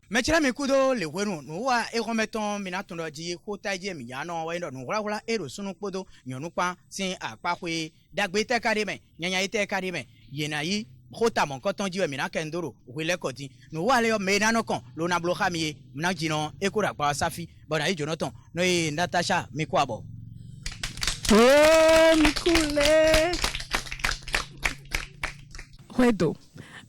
Mechira mekudo le wenu no wa e rometon minaton do di ko taje mi yano wa ndo no wala ero sunu podo nyonu pa sin apakwe dagbe te kademe nyanya ite kademe yena yi khota mon koton jiwe mina kendoro wele kodi no wa le me nano kon lo na blo khamiye mina jino e ko pa safi bona yi Jonathan no e Natasha mikwabo oh mikule Huedo,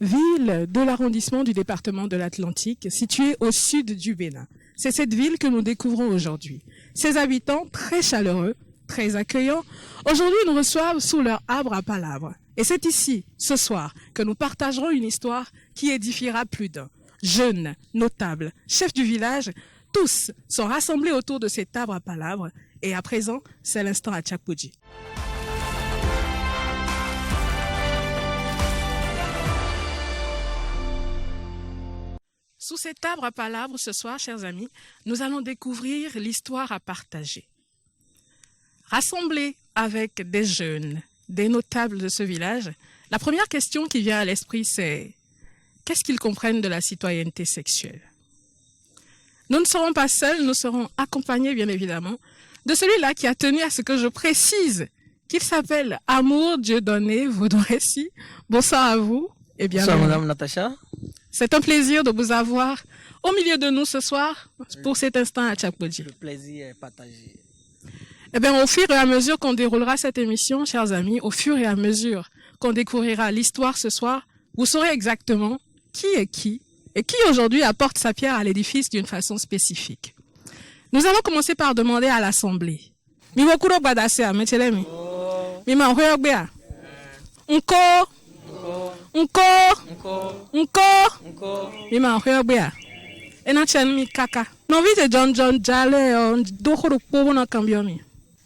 ville de l'arrondissement du département de l'Atlantique, située au sud du Bénin. C'est cette ville que nous découvrons aujourd'hui. Ses habitants, très chaleureux, très accueillants, aujourd'hui nous reçoivent sous leur arbre à palabres. Et c'est ici, ce soir, que nous partagerons une histoire qui édifiera plus d'un. Jeunes, notables, chefs du village, tous sont rassemblés autour de cet arbre à palabres. Et à présent, c'est l'instant à Tchakpoudji. Sous cet arbre à palabres, ce soir, chers amis, nous allons découvrir l'histoire à partager. Rassemblés avec des jeunes, des notables de ce village, la première question qui vient à l'esprit, c'est qu'est-ce qu'ils comprennent de la citoyenneté sexuelle? Nous ne serons pas seuls, nous serons accompagnés, bien évidemment, de celui-là qui a tenu à ce que je précise qu'il s'appelle Amour Dieudonné Vaudouressi. Bonsoir à vous et bienvenue. Bonsoir, Madame Natacha. C'est un plaisir de vous avoir au milieu de nous ce soir pour cet instant à Tchakpoudji. Le plaisir est partagé. Eh bien, au fur et à mesure qu'on déroulera cette émission, chers amis, au fur et à mesure qu'on découvrira l'histoire ce soir, vous saurez exactement qui est qui et qui aujourd'hui apporte sa pierre à l'édifice d'une façon spécifique. Nous allons commencer par demander à l'Assemblée.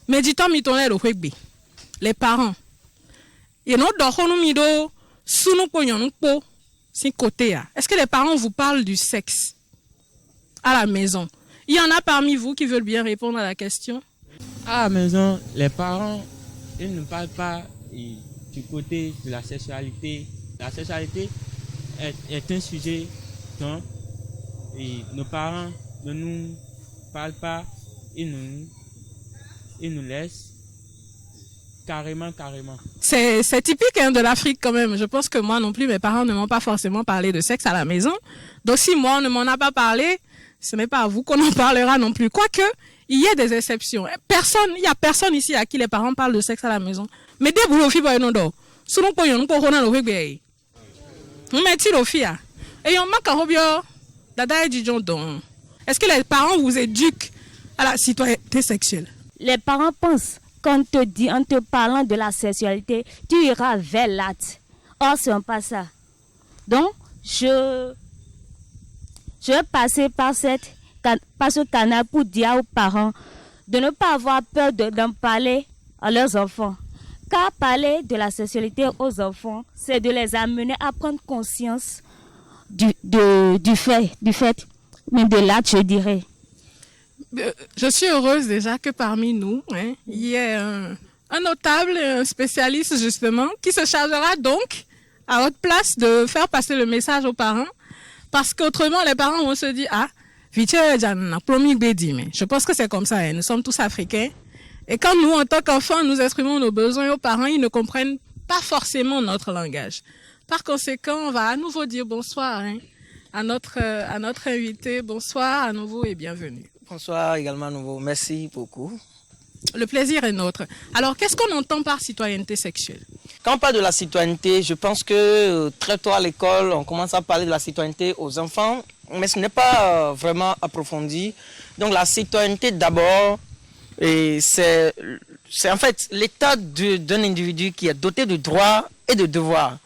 Mais dit-on les parents. Est-ce que les parents vous parlent du sexe à la maison? Il y en a parmi vous qui veulent bien répondre à la question. À la maison, les parents, ils ne parlent pas du côté de la sexualité. La sexualité est un sujet dont nos parents ne nous parlent pas, ils nous laissent carrément. C'est typique hein, de l'Afrique quand même. Je pense que moi non plus, mes parents ne m'ont pas forcément parlé de sexe à la maison. Donc si moi on ne m'en a pas parlé, ce n'est pas à vous qu'on en parlera non plus. Quoique, il y a des exceptions. Il y a personne ici à qui les parents parlent de sexe à la maison. Mais dès que vous faites non do, selon quoi on peut le faire. On met il au fia. Et on manque un robio. Dada et Dijon don. Est-ce que les parents vous éduquent à la citoyenneté sexuelle? Les parents pensent qu'en te parlant de la sexualité, tu iras vers l'acte. Or, ce n'est pas ça. Donc, je vais passer par ce canal pour dire aux parents de ne pas avoir peur d'en parler à leurs enfants. Car parler de la sexualité aux enfants, c'est de les amener à prendre conscience du fait, mais de l'acte, je dirais. Je suis heureuse déjà que parmi nous, il y ait un notable, un spécialiste justement, qui se chargera donc à votre place de faire passer le message aux parents. Parce qu'autrement, les parents vont se dire, je pense que c'est comme ça, hein. Nous sommes tous africains. Et quand nous, en tant qu'enfants, nous exprimons nos besoins aux parents, ils ne comprennent pas forcément notre langage. Par conséquent, on va à nouveau dire bonsoir à notre invité. Bonsoir à nouveau et bienvenue. Bonsoir également à nouveau. Merci beaucoup. Le plaisir est nôtre. Alors, qu'est-ce qu'on entend par citoyenneté sexuelle? Quand on parle de la citoyenneté, je pense que très tôt à l'école, on commence à parler de la citoyenneté aux enfants, mais ce n'est pas vraiment approfondi. Donc la citoyenneté d'abord, c'est en fait l'état d'un individu qui est doté de droits et de devoirs.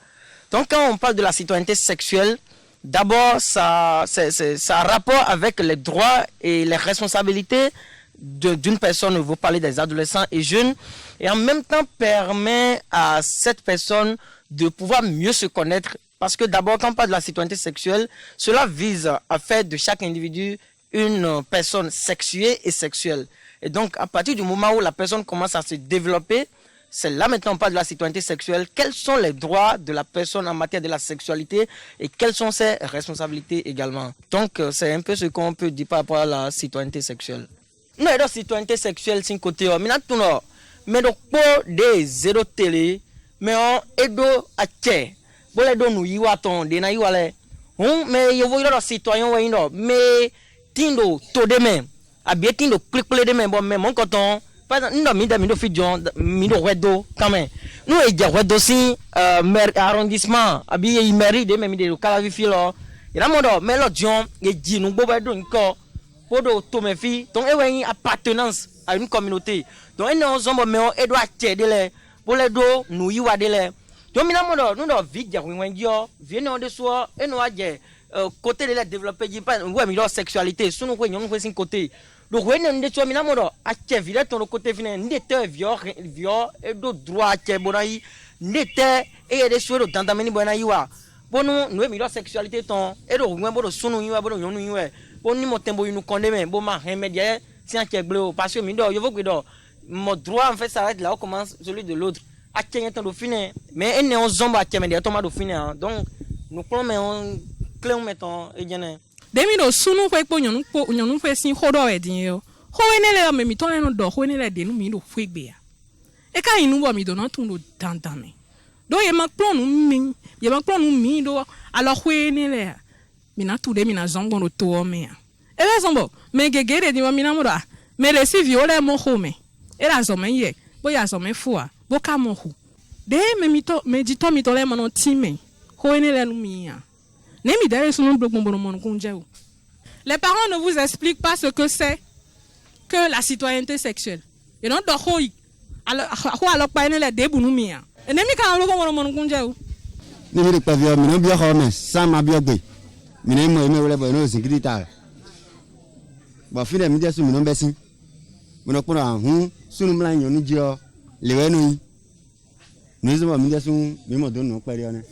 Donc quand on parle de la citoyenneté sexuelle, d'abord ça a rapport avec les droits et les responsabilités d'une personne. Vous parlez des adolescents et jeunes, et en même temps permet à cette personne de pouvoir mieux se connaître Parce que d'abord, quand on parle de la citoyenneté sexuelle, cela vise à faire de chaque individu une personne sexuée et sexuelle. Et donc, à partir du moment où la personne commence à se développer, c'est là maintenant on parle de la citoyenneté sexuelle. Quels sont les droits de la personne en matière de la sexualité et quelles sont ses responsabilités également. Donc, c'est un peu ce qu'on peut dire par rapport à la citoyenneté sexuelle. Nous, la citoyenneté sexuelle, c'est un côté. Maintenant, mais donc, pour des zéro télé, mais on est à tiers. Bon, les deux nous y attendons, des naïs, mais il y a des citoyens, mais tindo, tout de même. A bien tindo, clic de même, bon, mais mon coton. Par exemple, nous avons mis fidjon, mis le redo quand même. Nous avons redo aussi arrondissement, habillé mairie de même de calavi filo. Et là mon mais l'autre John, il dit nous boba do encore pour de tout mes filles. Donc il y a une appartenance à une communauté. Donc il y a un zombo mais on doit aider les pour les do nous y va de les. Donc maintenant nous avons vite dire oui viens de soi et nous avons côté de la développer pas ouais mais la sexualité sous nous nous voyons côté. Donc, when on est mis à Cheville, ton côté final, n'était viol et d'autres droits à Chebonaï, n'était et des choses dans ta mini bonaïwa. Bon, nous, nous, la sexualité, ton, et le rumeur de son union, bon, nous, bon, nous, mon tempo, nous condamnons, bon, ma remédier, c'est un bleu, parce que, mido, je veux que mon droit, en fait, s'arrête là, on commence celui de l'autre. À Chien, ton dauphiné, mais il n'est en zomba à Chien, ton dauphiné, donc, nous prenons clé, mettons, et bien. Demi sunu kwe po nyonu kwe sin hodo edinyo. Ho enele me mi tonle no do ho enele de no mi do fwegbe ya. E ka inu bo mi do na tun do dandame. Do ye mak plon nou mi do alors ho enele mi na tu de mi na zongo no to me ya. E be zombo me gegere di mi na mo da. Me le si viole mo ho me. E la zo me ye. Bo ya zo me fua. Bo ka mo hu. De me di to mi tole mo no time. Ho enele no mi ya. Les parents ne vous expliquent pas ce que c'est que la citoyenneté sexuelle. Et donc, alors pas les débounoumia. Et n'est-ce pas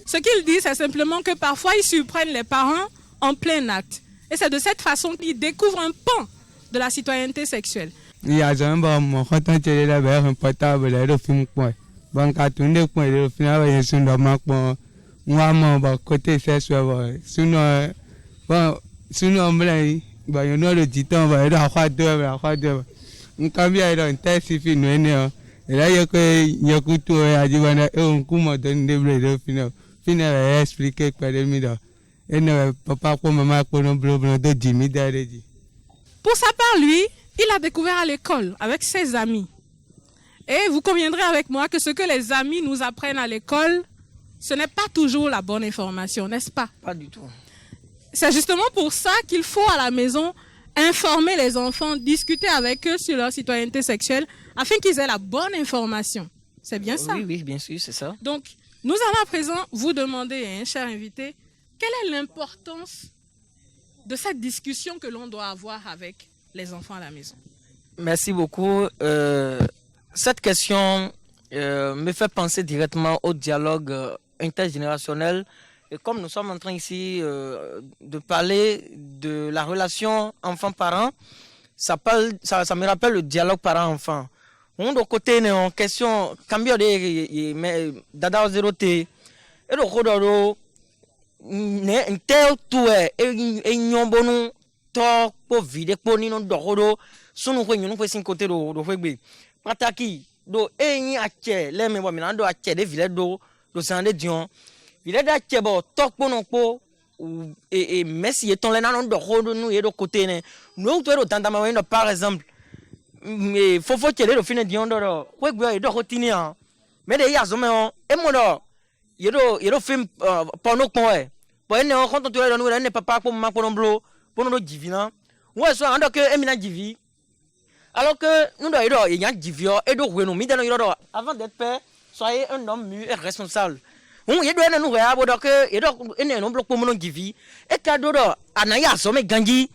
ce qu'il dit, c'est simplement que parfois ils surprennent les parents en plein acte. Et c'est de cette façon qu'ils découvrent un pan de la citoyenneté sexuelle. Il y a un bon quand tu es là, un portable, le film point. Bon, quand tu es point, le final, il y a un bon moi, mon côté sexuel. Sinon, bon, sinon, il y a le titan, il y a un deux. On cambia un test, il finit. Et là, il y a que tout à dire, on commence à donner des final. Final, expliquer quoi de mida. Et ne papa, pour maman, pour nos blabla de Jimmy Daddy. Pour sa part, lui, il a découvert à l'école avec ses amis. Et vous conviendrez avec moi que ce que les amis nous apprennent à l'école, ce n'est pas toujours la bonne information, n'est-ce pas? Pas du tout. C'est justement pour ça qu'il faut à la maison informer les enfants, discuter avec eux sur leur citoyenneté sexuelle, afin qu'ils aient la bonne information. C'est bien ça? Oui, bien sûr, c'est ça. Donc, nous allons à présent vous demander, cher invité, quelle est l'importance de cette discussion que l'on doit avoir avec les enfants à la maison? Merci beaucoup. Cette question me fait penser directement au dialogue intergénérationnel. Et comme nous sommes en train ici de parler de la relation enfant-parent, ça me rappelle le dialogue parent-enfant. On doit côté en question, cambio de dada zéro t, et le rodoro, ne tel tout et nyombonou, to pour vide pour ni non dorodo, sunu ko nyonu ko sin côté do fegbe. Pataki do eni ache le me bo mi na do ache de vile do sande dion. Vile da ache bo tok ponon po et merci et ton le na non dorodo nous et do côté ne. Nous to do tandama we no par exemple. Mais faut que le fin de l'ondoro ouais gwe do rotinia mais de ya zome on e mo do yero film porno point pour ne on quand tu le nous ne papa pour ma pour blo pour nous divina ouais so ando que emina divi alors que nous do il y a divio et do we no mi de no yoro avant d'être père soyez un homme mûr et responsable on yedo na nous ya bo do que yedo ene no bloc pour mon divi et cadeau do anaya so me gangi.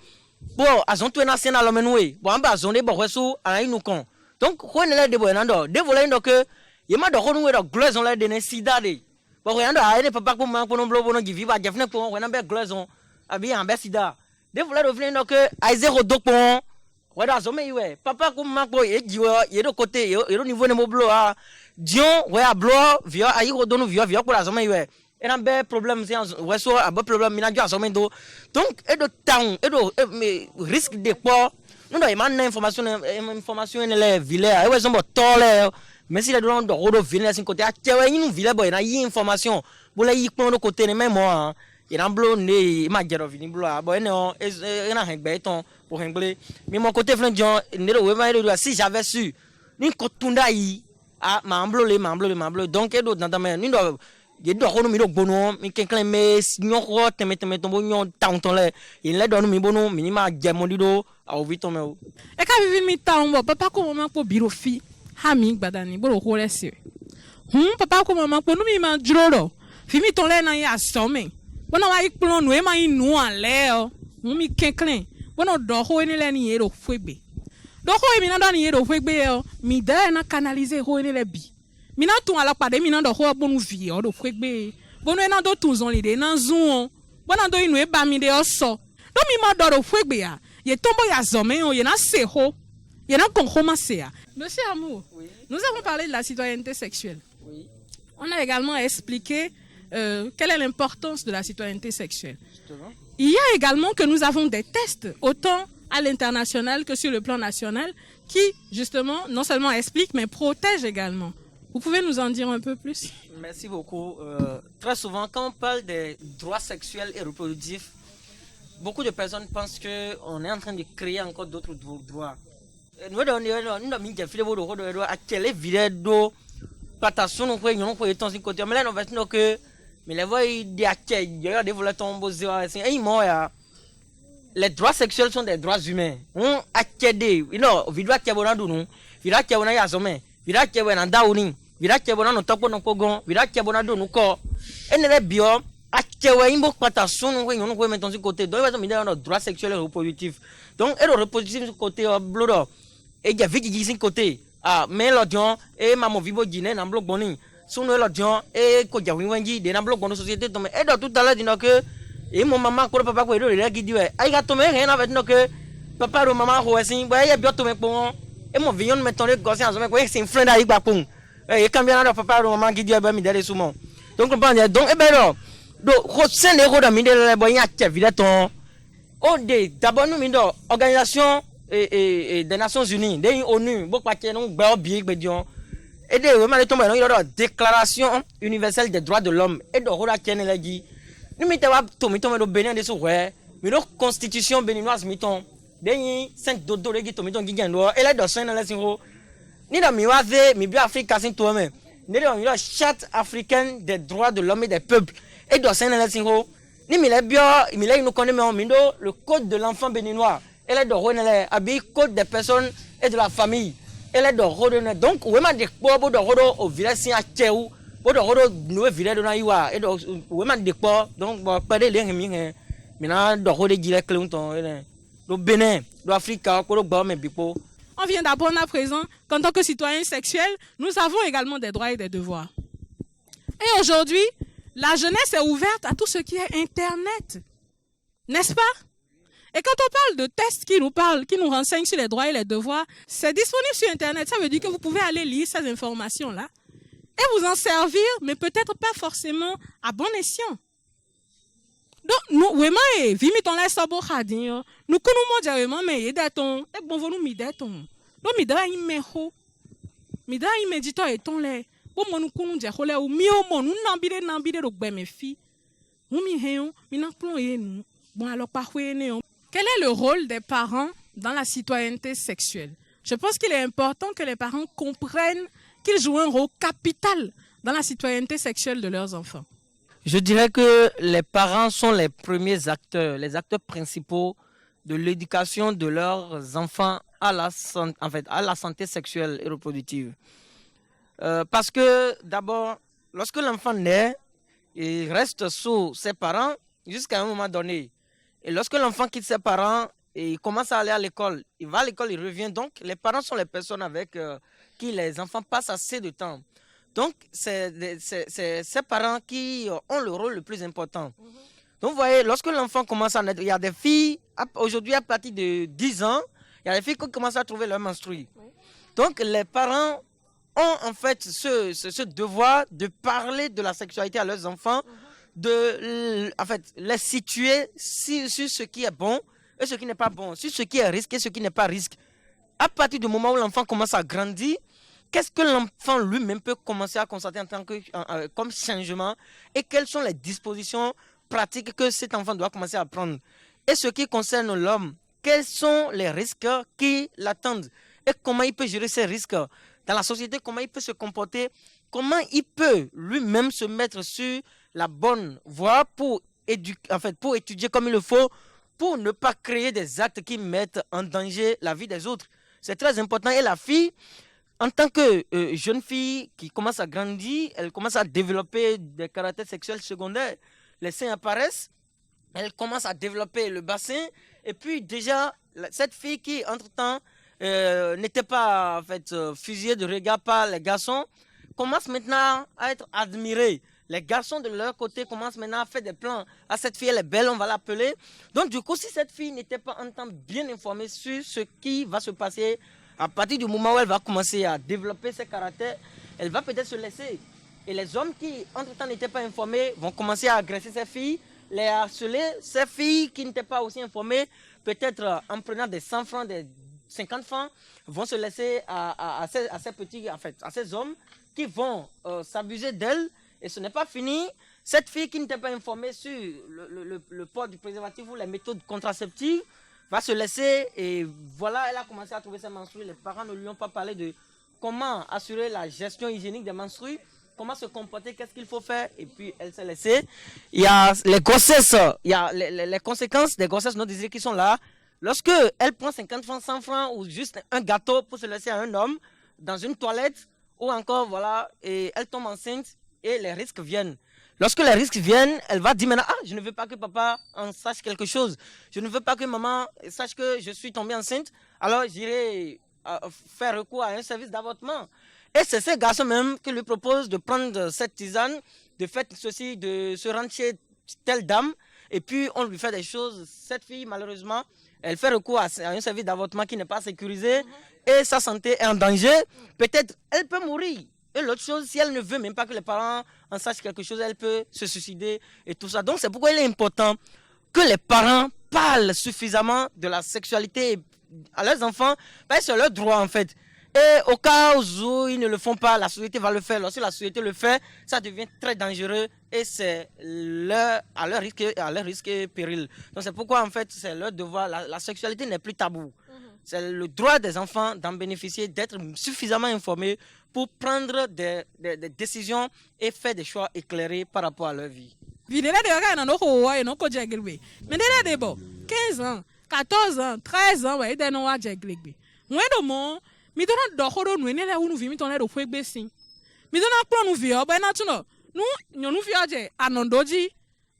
Bon, azon tu es national à l'homme bon, amba azon de boresu à nous con. Donc, on est là de bonando, de voler que, il m'a donné de glace on l'a donné sida de. Bon, rien de rien, papa, comme moi, pour nous bloquer, qui vivent à Jeffney, pour on a bien glaçon, habillé en sida. Des fois, là, revenez donc, à 0 doc pour ouais, dans ce ouais. Papa, comme moi, pour y est de côté, et au niveau de mon bloc, Dion, ouais, à bloc, via, à y redonner, via, pour la somme, ouais. Et un bel problème, c'est un soit un bon problème, il a déjà somme d'eau. Donc, et de temps, et de risque de quoi, nous avons une information, les villes, et ouais, sont tolérés. Mais si les gens de Rodo viennent de côté, il y a une ville, il y a une information. Vous l'avez dit de côté, même moi, il y a un bleu, il m'a dit que il y a un béton pour régler. Mais mon côté, si j'avais su, ni Kotunda, ah, ma bleu, donc, il y a d'autres dans ma main. Il y a d'autres mi bono, mi quelqu'un mais signor te mette bonno tanto le. Il le donne mi bono, minima diamolido, a ovito meu. E ka vivi mi taumbo, papa ko mama ko biro fi. Hami badani bolo holese. Papa ko mama ko no mi ma jroro. Fi mi ton le na ya some. Bona wa ikplo no e ma inu ale o. Mi quelqu'un. Bona do ho ni le ni ero fwebe. Do ho e mi na do ni ero fwebe o. Mi da na canaliser ho ni le bi. Mina tun ala pade mina do ho bonu vi o do fwegbe bonu e na do tun zon lide na zun bona do inu e ba mi de o so do mi ma do fwegbe ya ye tombo ya zome o ye na se ho ye na kon ho ma se ya. Monsieur Amour, oui. Nous avons parlé de la citoyenneté sexuelle. Oui. On a également expliqué quelle est l'importance de la citoyenneté sexuelle. Justement. Il y a également que nous avons des tests autant à l'international que sur le plan national qui justement non seulement expliquent mais protègent également. Vous pouvez nous en dire un peu plus? Merci beaucoup. Très souvent, quand on parle des droits sexuels et reproductifs, beaucoup de personnes pensent qu'on est en train de créer encore d'autres droits. Nous avons dit que à quelle vidéo patation nous pouvons nous temps si côté mais là on va dire que mais les voix des accueil il y a des volets tombés les droits sexuels sont des droits humains. On accueille non vidéo qui est nous vidéo qui est ya sommet vidéo qui est na dauni vidéo qui est no topo no kogon vidéo qui est do no ko enele bio accueille imbo patation nous pouvons mettre sur côté donc ils ont des droits sexuels et reproductifs donc et le reproductif côté blodo et il y a vite qui sur côté ah mais l'audion et maman vivo guiné na bloc boni sunu l'audion et ko jawi wanji de na bloc bono société tombe et tout à l'heure dit que et mon maman ko papa ko il qui dit ay ga tombe rien avec no que papa ou maman ko sin ba ya bio tombe pon et mon vion me tombe gosse en sommet ko c'est un friend aí ba pon et quand bien papa ou maman qui dit ba mi dere souvent donc on parle donc et ben là do ko sen de ko da mi de bo ya che vile ton on de d'abord nous mi do organisation et des Nations Unies, des ONU, beaucoup de gens ont bien et des vraiment tomber dans la déclaration universelle des droits de l'homme et de rôle qui est dit nous mettons au Bénin de souhait mais notre constitution béninoise mettons des 5 dodo qui tombent qui gagnent et là dans 5 dans les zéro ni dans miwaze mi bien Afrique c'est toi même ni dans la charte africaine des droits de l'homme et des peuples et dans 5 dans les zéro ni mi les bien mi les nous connaît mais le code de l'enfant béninois elle est de redonner habit code des personnes et de la famille elle est de redonner donc vraiment des quoi de redonner au village si à Tchéou pour de redonner nous village de Naïwa et donc vraiment des quoi donc pas de lien mais maintenant de redonner gilet Clinton le Bénin l'Afrique quoi le bas mais bipo. On vient d'apprendre à présent qu'en tant que citoyen sexuel nous avons également des droits et des devoirs et aujourd'hui la jeunesse est ouverte à tout ce qui est internet n'est-ce pas? Et quand on parle de tests qui nous renseignent sur les droits et les devoirs, c'est disponible sur Internet. Ça veut dire que vous pouvez aller lire ces informations-là et vous en servir, mais peut-être pas forcément à bon escient. Donc, nous, vraiment, vimiton la sabo khadin, nous connaissons vraiment, mais il y a ton, et bon, vous nous mideton. Donc, midra imeho, midra imedito et ton lait. Bon, nous connaissons déjà, ou mieux, nous n'ambide, donc, ben, mes filles, nous mihéons, nous n'employons nous. Bon, alors, parfois, néon. Quel est le rôle des parents dans la citoyenneté sexuelle? Je pense qu'il est important que les parents comprennent qu'ils jouent un rôle capital dans la citoyenneté sexuelle de leurs enfants. Je dirais que les parents sont les premiers acteurs, les acteurs principaux de l'éducation de leurs enfants à la santé sexuelle et reproductive. Parce que d'abord, lorsque l'enfant naît, il reste sous ses parents jusqu'à un moment donné. Et lorsque l'enfant quitte ses parents et il commence à aller à l'école, il va à l'école, il revient. Donc, les parents sont les personnes avec qui les enfants passent assez de temps. Donc, c'est ces parents qui ont le rôle le plus important. Donc, vous voyez, lorsque l'enfant commence à naître, il y a des filles, aujourd'hui à partir de 10 ans, il y a des filles qui commencent à trouver leur menstrues. Donc, les parents ont en fait ce devoir de parler de la sexualité à leurs enfants, de en fait, les situer sur ce qui est bon et ce qui n'est pas bon, sur ce qui est risque et ce qui n'est pas risque. À partir du moment où l'enfant commence à grandir, qu'est-ce que l'enfant lui-même peut commencer à constater en tant que, comme changement et quelles sont les dispositions pratiques que cet enfant doit commencer à prendre. Et ce qui concerne l'homme, quels sont les risques qui l'attendent et comment il peut gérer ces risques dans la société, comment il peut se comporter, comment il peut lui-même se mettre sur la bonne voie pour étudier comme il le faut, pour ne pas créer des actes qui mettent en danger la vie des autres. C'est très important. Et la fille, en tant que jeune fille qui commence à grandir, elle commence à développer des caractères sexuels secondaires. Les seins apparaissent, elle commence à développer le bassin. Et puis déjà, cette fille qui, entre-temps, n'était pas en fait, fusillée de regard par les garçons, commence maintenant à être admirée. Les garçons de leur côté commencent maintenant à faire des plans. Ah, cette fille, elle est belle, on va l'appeler. Donc du coup, si cette fille n'était pas en temps bien informée sur ce qui va se passer, à partir du moment où elle va commencer à développer ses caractères, elle va peut-être se laisser. Et les hommes qui, entre-temps, n'étaient pas informés, vont commencer à agresser ces filles, les harceler. Ces filles qui n'étaient pas aussi informées, peut-être en prenant des 100 francs, des 50 francs, vont se laisser à ces petits, en fait, à ces hommes qui vont s'abuser d'elles. Et ce n'est pas fini. Cette fille qui n'était pas informée sur le port du préservatif ou les méthodes contraceptives va se laisser. Et voilà, elle a commencé à trouver ses menstrues. Les parents ne lui ont pas parlé de comment assurer la gestion hygiénique des menstrues, comment se comporter, qu'est-ce qu'il faut faire. Et puis elle s'est laissée. Il y a les grossesses, il y a les conséquences des grossesses non désirées qui sont là. Lorsque elle prend 50 francs, 100 francs ou juste un gâteau pour se laisser à un homme dans une toilette ou encore, voilà, et elle tombe enceinte et les risques viennent. Lorsque les risques viennent, elle va dire maintenant, ah, je ne veux pas que papa en sache quelque chose. Je ne veux pas que maman sache que je suis tombée enceinte. Alors j'irai faire recours à un service d'avortement. Et c'est ces garçons même qui lui proposent de prendre cette tisane, de faire ceci, de se rendre chez telle dame. Et puis on lui fait des choses. Cette fille, malheureusement, elle fait recours à un service d'avortement qui n'est pas sécurisé. Et sa santé est en danger. Peut-être elle peut mourir. Et l'autre chose, si elle ne veut même pas que les parents en sachent quelque chose, elle peut se suicider et tout ça. Donc c'est pourquoi il est important que les parents parlent suffisamment de la sexualité à leurs enfants, parce que c'est leur droit en fait. Et au cas où ils ne le font pas, la société va le faire. Lorsque la société le fait, ça devient très dangereux et c'est à leur risque et péril. Donc c'est pourquoi en fait c'est leur devoir. La sexualité n'est plus tabou. C'est le droit des enfants d'en bénéficier, d'être suffisamment informés pour prendre des décisions et faire des choix éclairés par rapport à leur vie. 15 ans, 14 ans, 13 ans, ouais, ils n'ont pas de glegbe. Moi, mi dona dokhoro nu enele unu vi mi tonle do fwegbe sin. Mi dona klo nu vi o ba na tuno. Nu nyonu vi oje anondoji.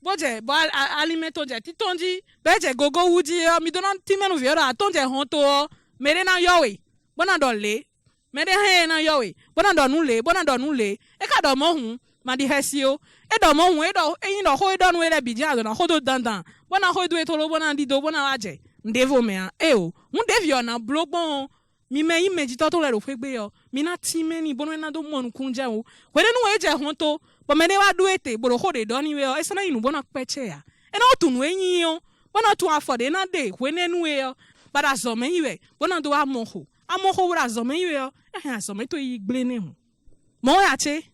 Boje bo alimento je titonji, beje gogo wuji o mi dona timenu vi o atonje honto o. Mere na yowe. Bona do le. Mere he na yowe. Bona do nu le, bona do nu le. E ka do mo hun, ma di hesio. E do mo hun, e do eyin do ho e do nu ele bidja do na ho do dandan. Bona ho do etolo bona di do bona waje. Ndevo me an. E o, un devi o na blogbon. Mi me yi meji to le ro fegbe yo mi na ti me ni bonu na do monu kunja o wele nu eje honto bo me ne wa do ete bo ro de do ni we o esana inu bona peche ya e na otu nu enyi yo bona tu afode na de wele nu we yo bara zo me yi we bona do amoho wura zo me yi we yo zo me to yi gble ne mu mo ya che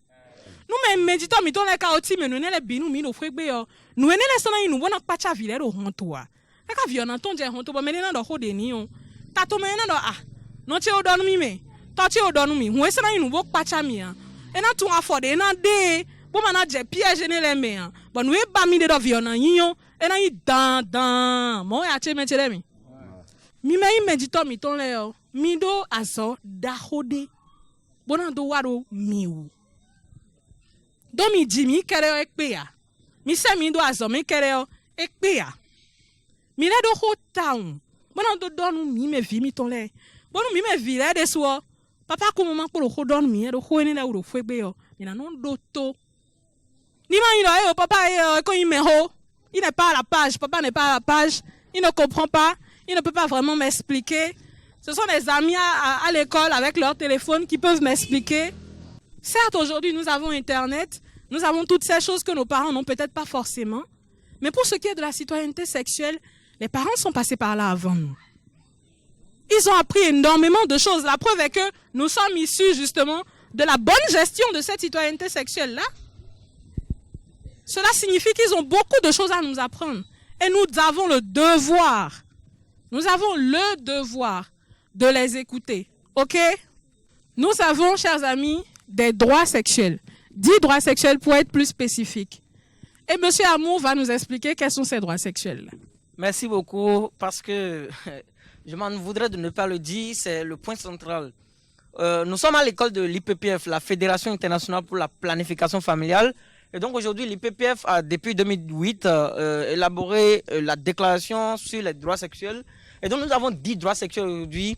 nu me meji to mi to le ka o ti me nu ne le binu mi ro fegbe yo nu ene le sana inu bona pacha vi le ro honto a e ka vi ona to je honto bo me ne na do ho de ni o ta to me na do no che odonu mi me to che odonu mi hu esena inu bo pacha mi a e na tu afode na de bo mana je piège ne le me a bo nu e ba mi de do vi ona yin e na yi dan mo ya che me chere mi mi me imeji to mi ton le o mi do aso da hode bo na do waro mi wu do mi ji mi kere o e pe ya mi se mi do aso mi kere o e pe ya mi le do ho town bo na do donu mi me vi mi ton le bonu mi me vire de so papa ko mo ma ko ho don mi e do ho ni la wo fo gbe yo il a non d'auto. Il n'est pas à la page, papa n'est pas à la page, il ne comprend pas, il ne peut pas vraiment m'expliquer. Ce sont des amis à l'école avec leur téléphone qui peuvent m'expliquer. Certes, aujourd'hui, nous avons Internet, nous avons toutes ces choses que nos parents n'ont peut-être pas forcément. Mais pour ce qui est de la citoyenneté sexuelle, les parents sont passés par là avant nous. Ils ont appris énormément de choses. La preuve est que nous sommes issus justement de la bonne gestion de cette citoyenneté sexuelle-là. Cela signifie qu'ils ont beaucoup de choses à nous apprendre. Et nous avons le devoir de les écouter. OK? Nous avons, chers amis, des droits sexuels. 10 droits sexuels pour être plus spécifique. Et M. Amour va nous expliquer quels sont ces droits sexuels. Merci beaucoup, parce que je m'en voudrais de ne pas le dire, c'est le point central. Nous sommes à l'école de l'IPPF, la Fédération internationale pour la planification familiale. Et donc aujourd'hui, l'IPPF a depuis 2008 élaboré la déclaration sur les droits sexuels. Et donc nous avons 10 droits sexuels aujourd'hui.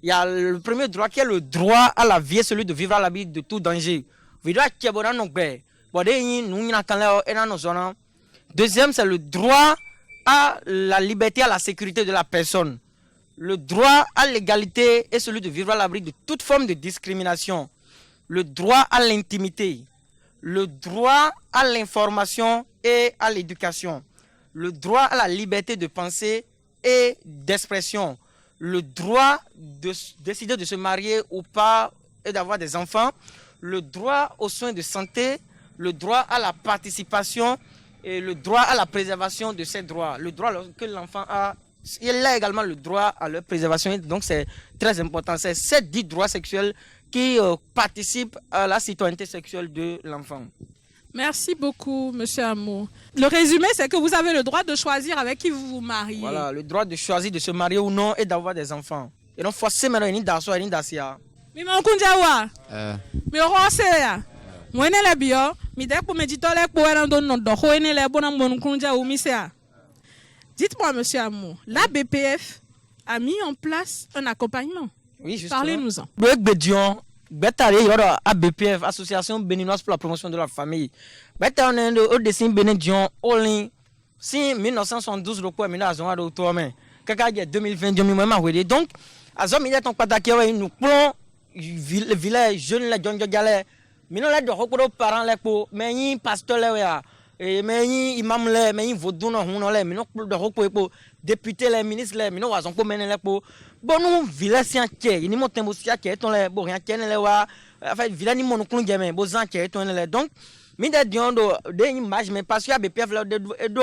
Il y a le premier droit qui est le droit à la vie, celui de vivre à l'abri de tout danger. Deuxième, c'est le droit à la liberté, à la sécurité de la personne. Le droit à l'égalité est celui de vivre à l'abri de toute forme de discrimination. Le droit à l'intimité, le droit à l'information et à l'éducation, le droit à la liberté de pensée et d'expression, le droit de décider de se marier ou pas et d'avoir des enfants, le droit aux soins de santé, le droit à la participation et le droit à la préservation de ces droits. Le droit que l'enfant a, il a également le droit à leur préservation, donc c'est très important. C'est ces 10 droits sexuels qui participent à la citoyenneté sexuelle de l'enfant. Merci beaucoup, M. Amour. Le résumé, c'est que vous avez le droit de choisir avec qui vous vous mariez. Voilà, le droit de choisir de se marier ou non et d'avoir des enfants. Et donc, forcément, il y a une dasso, il y a une dassia. Mais mon kunjawa. Mais on sait ya. Moi ne le bio, mi dek pour méditer les pour un don non do ho ne le bon mon kunja ou misea. Dites-moi, M. Amour, la BPF a mis en place un accompagnement. Oui, justement. Parlez-nous-en. ABPF, Association béninoise pour la promotion de la famille. Au dessin Bénédion, si 1972, le quoi, 2020, donc, à ce moment-là, nous prenons le village jeune, les gens qui galèrent. Mais nous, les parents, les pasteurs, mais imam le mais vodou no huno le mais no de hoko député les ministres les mais no wazon ko menen le po bonu village sian ke ni mo tembo sia ke ton le bo rien ke le wa en fait village ni mon klon jeme bo zan ke ton le donc mi de diondo de image mais parce que BPF le de do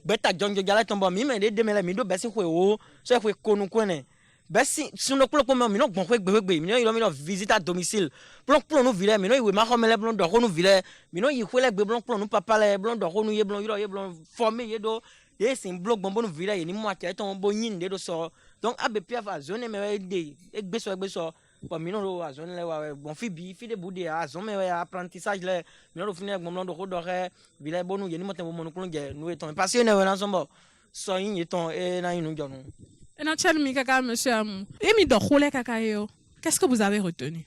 beta jonjo gala tombo mi mais de me le mi do besi ko o so ko konu ko ne besi suno ko ko mi no gbon ko gbegbe mi no visite à domicile plon nous village mi no iwe ma homele plon do nous village mi no yi kwele gbe plon nous papa le plon do nous ye blon formé ye do ye sin blog bon nous village ni mo ake ton bo yin de do so donc ABPF a zone me de egbe so pour mi no a zone le wa bon fi de boudi a zone me apprentissage le mi no finir gbon do do re village bon nous ye ni mo tembo mo no nous eton parce que ne wa ensemble so yin eton e na yin no Et notre ami kaka monsieur Amou. Et mi do khole kaka yo. Qu'est-ce que vous avez retenu?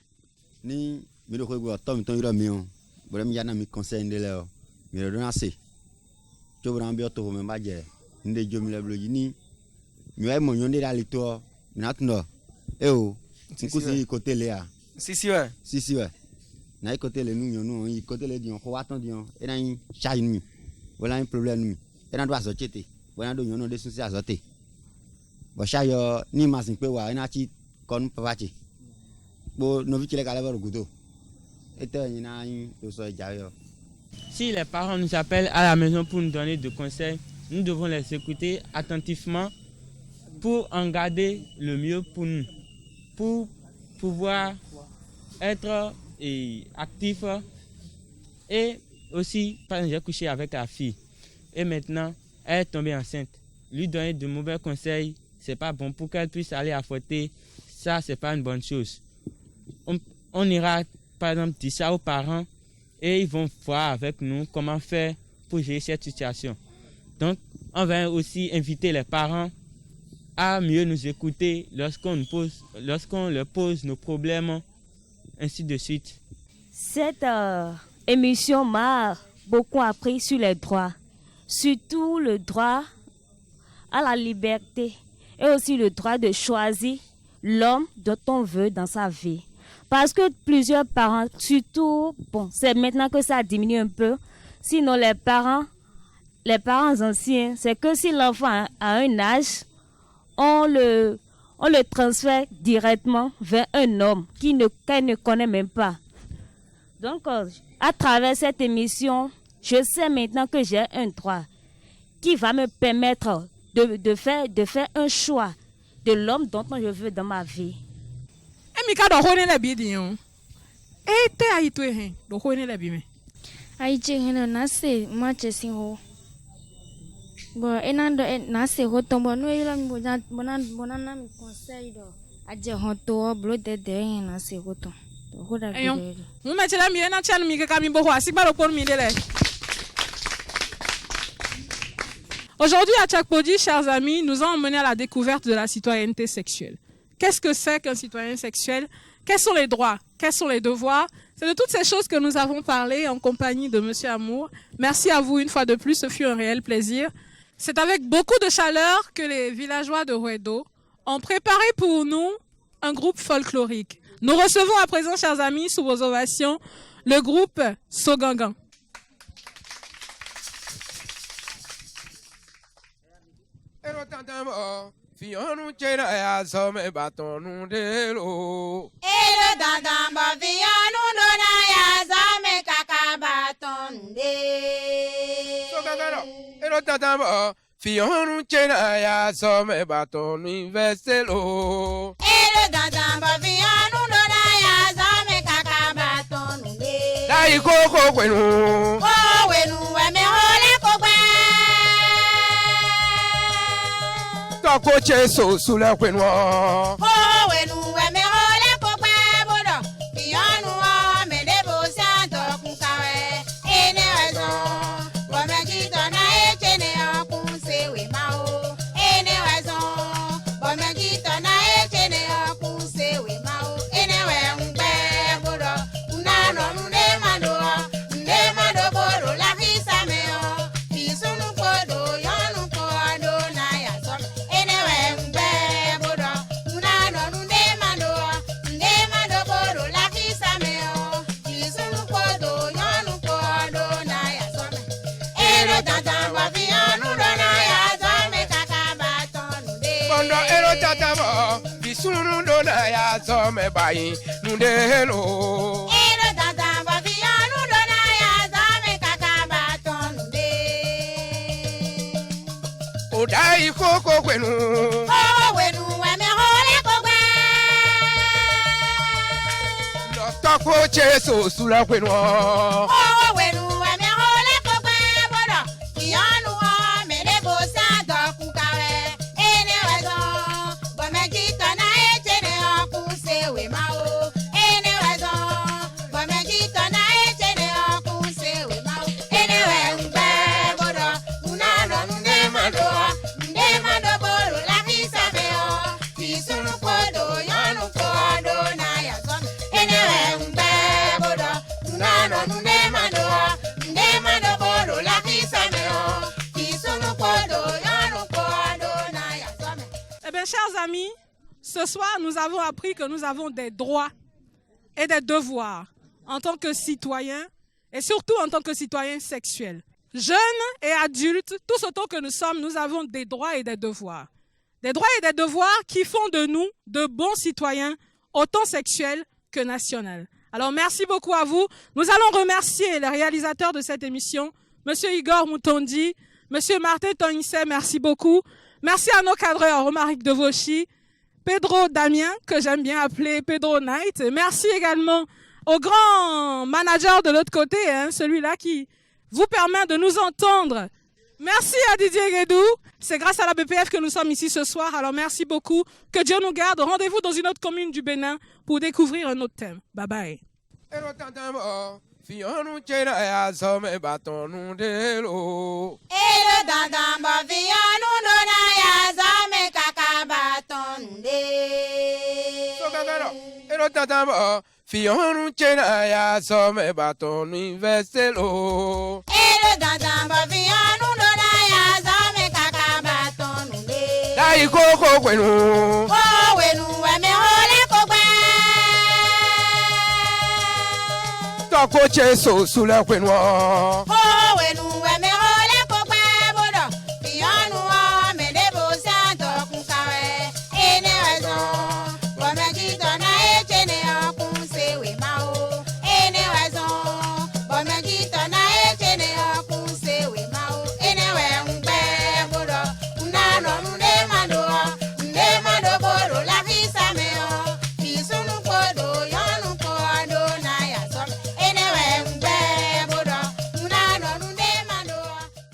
Ni mi do ko tom ton ira mi on. Bore mi yana mi conseil ndele o. Mi do na se. To bran bi to me ma je. Nde jomi le bloji ni. Mi wa mo nyonde la lito. Mi na tundo. E o. Nkusi côté le a. Si ouais. Si ouais. Na côté le nu nyonu, i côté le dion ko wa ton dion. E na yin charge mi. Voilà un problème mi. E na do azochete. Voilà do nyono de sunsi azote. Bochayo ni masin pe wa ina chi kon papachi bo no vi chile kala ba rugudo eto ni na yin to so jayo. Si les parents nous appellent à la maison pour nous donner des conseils, nous devons les écouter attentivement pour en garder le mieux pour nous, pour pouvoir être actifs. Et aussi, j'ai couché avec la fille et maintenant elle est tombée enceinte. Lui donner de mauvais conseils, c'est pas bon pour qu'elle puisse aller affronter. Ça, c'est pas une bonne chose. On ira, par exemple, dire ça aux parents et ils vont voir avec nous comment faire pour gérer cette situation. Donc, on va aussi inviter les parents à mieux nous écouter lorsqu'on leur pose nos problèmes ainsi de suite. Cette émission m'a beaucoup appris sur les droits, surtout le droit à la liberté et aussi le droit de choisir l'homme dont on veut dans sa vie. Parce que plusieurs parents, surtout, bon, c'est maintenant que ça diminue un peu, sinon les parents anciens, c'est que si l'enfant a un âge, on le transfère directement vers un homme qu'elle ne connaît même pas. Donc, à travers cette émission, je sais maintenant que j'ai un droit qui va me permettre de faire un choix de l'homme dont je veux dans ma vie. Emika do hone la bi di yon. Te ayi to hen do hone la bi me. Ayi je hen na se ma che sin ho. Bo enando na se ho to bo no yila mi bona na mi conseil do. Aje ho to blo de hen na se ho to. Ho da bi. Mu me che la mi na chan mi ka mi bo ho asigba lo pon mi de le. Aujourd'hui, à Tchakpodi, chers amis, nous avons mené à la découverte de la citoyenneté sexuelle. Qu'est-ce que c'est qu'un citoyen sexuel? Quels sont les droits? Quels sont les devoirs? C'est de toutes ces choses que nous avons parlé en compagnie de Monsieur Amour. Merci à vous une fois de plus, ce fut un réel plaisir. C'est avec beaucoup de chaleur que les villageois de Ruedo ont préparé pour nous un groupe folklorique. Nous recevons à présent, chers amis, sous vos ovations, le groupe Sogangan. Fionu chena ya some batonu de lo. Elo dadamba fionu dona ya some kaka batonu de. So gagaro. Elo dadamba fionu chena ya some batonu veselo. Elo dadamba fionu dona ya some kaka batonu de. Dai koko kwenu. Ko wenu we me hole ko gbe. Toko cheso sula kwenu. Ko wenu we me hole ko gbe bodo. Fionu o me de bo santo kunkawe. Ene wezo. Bo me jito na echene o kunse we ma o. Ene wezo. Bo me jito na echene o kunse we ma o. Ene we ngbe bodo. Unano nde mando bodo la hisa me o. Fisunu kodo yonu kodo na ya som. Ene we ngbe bodo. Unano nde mando bodo la hisa me o. Fisunu kodo yonu kodo na ya som. Ero tata wa fianu do na ya som kaka baton de. Bondo ero tatamo. Fisunu do na ya some bayi nundelo. Ero tata wa fianu do na ya som kaka baton de. Odai koko kwenu. Oh, wenu we me hole ko gbe. No toko cheso sula kwenu. Oh, wenu we me hole ko gbe bodo. Iyanu o me de bo santo kunkawe. Ene wezo. Bo me jito na echene o kunse we ma o. Ene wezo. Bo me jito na echene o kunse we ma o. Ene we ngbe bodo. Unano nde mando bodo la hisa me o. Fisunu kodo yanu kodo na ya som. Ene we ngbe bodo. Unano nde mando bodo la hisa me o. Fisunu kodo yanu kodo na ya som. Eh bien, chers amis, ce soir, nous avons appris que nous avons des droits et des devoirs en tant que citoyens et surtout en tant que citoyens sexuels. Jeunes et adultes, tous autant que nous sommes, nous avons des droits et des devoirs. Des droits et des devoirs qui font de nous de bons citoyens, autant sexuels que nationaux. Alors, merci beaucoup à vous. Nous allons remercier les réalisateurs de cette émission, Monsieur Igor Moutondi, Monsieur Martin Tonissé, merci beaucoup. Merci à nos cadreurs, Romaric Devauchy, Pedro Damien, que j'aime bien appeler Pedro Knight. Merci également au grand manager de l'autre côté, celui-là qui vous permet de nous entendre. Merci à Didier Guédou. C'est grâce à la BPF que nous sommes ici ce soir. Alors merci beaucoup. Que Dieu nous garde. Rendez-vous dans une autre commune du Bénin pour découvrir un autre thème. Bye bye. Ero tatamo. Fionu chena ya some batonu de lo. Elo dadamba fianu do na ya some kaka baton de. So gagaro. Ero tatamo. Fionu chena ya some baton université lo. Ero dandan bo fionu do da ya zame kaka baton nunde. Dai koko kwenu. Oh wenu we me ole kokwe. Toko che so sula kwenu.